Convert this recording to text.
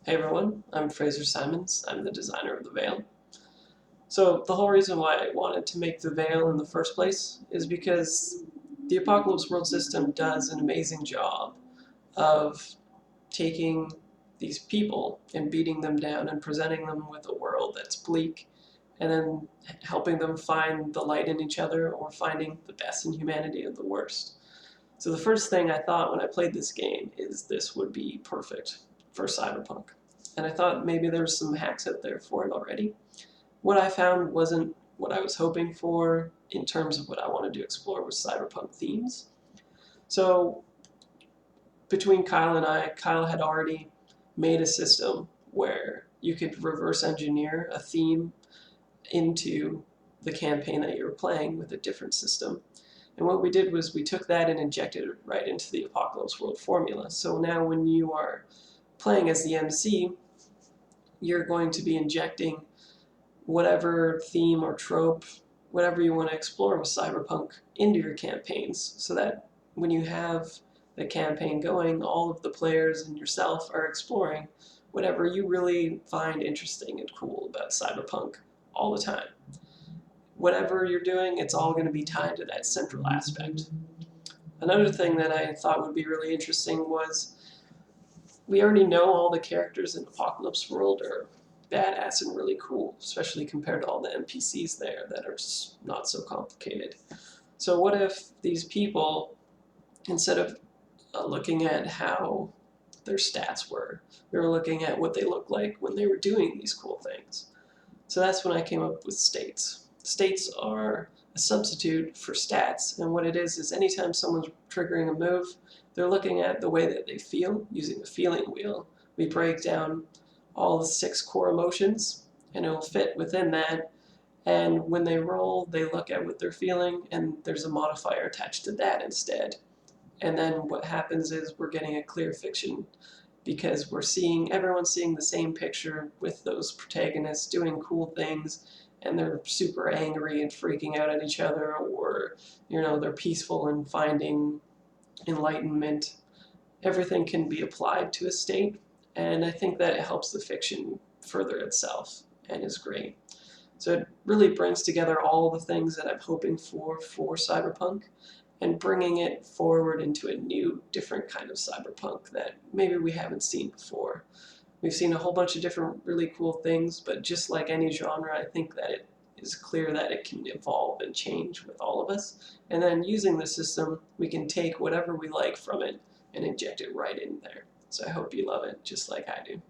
Hey everyone, I'm Fraser Simons. I'm the designer of the Veil. So the whole reason why I wanted to make the Veil in the first place is because the Apocalypse World system does an amazing job of taking these people and beating them down and presenting them with a world that's bleak and then helping them find the light in each other or finding the best in humanity and the worst. So the first thing I thought when I played this game is this would be perfect for Cyberpunk. And I thought maybe there's some hacks out there for it already. What I found wasn't what I was hoping for in terms of what I wanted to explore with Cyberpunk themes. So between Kyle and I, Kyle had already made a system where you could reverse engineer a theme into the campaign that you were playing with a different system. And what we did was we took that and injected it right into the Apocalypse World formula. So now when you are playing as the MC, you're going to be injecting whatever theme or trope, whatever you want to explore with Cyberpunk into your campaigns so that when you have the campaign going, all of the players and yourself are exploring whatever you really find interesting and cool about Cyberpunk all the time. Whatever you're doing, it's all going to be tied to that central aspect. Another thing that I thought would be really interesting was we already know all the characters in Apocalypse World are badass and really cool, especially compared to all the NPCs there that are just not so complicated. So what if these people, instead of looking at how their stats were, they were looking at what they looked like when they were doing these cool things. So that's when I came up with states. States are a substitute for stats, and what it is anytime someone's triggering a move, they're looking at the way that they feel using a feeling wheel. We break down all the 6 core emotions, and it'll fit within that. And when they roll, they look at what they're feeling, and there's a modifier attached to that instead. And then what happens is we're getting a clear fiction because everyone's seeing the same picture with those protagonists doing cool things, and they're super angry and freaking out at each other, or they're peaceful and finding enlightenment. Everything can be applied to a state, and I think that it helps the fiction further itself and is great. So it really brings together all the things that I'm hoping for Cyberpunk and bringing it forward into a new, different kind of cyberpunk that maybe we haven't seen before. We've seen a whole bunch of different really cool things, but just like any genre, I think that it is clear that it can evolve and change with all of us. And then using the system, we can take whatever we like from it and inject it right in there. So I hope you love it just like I do.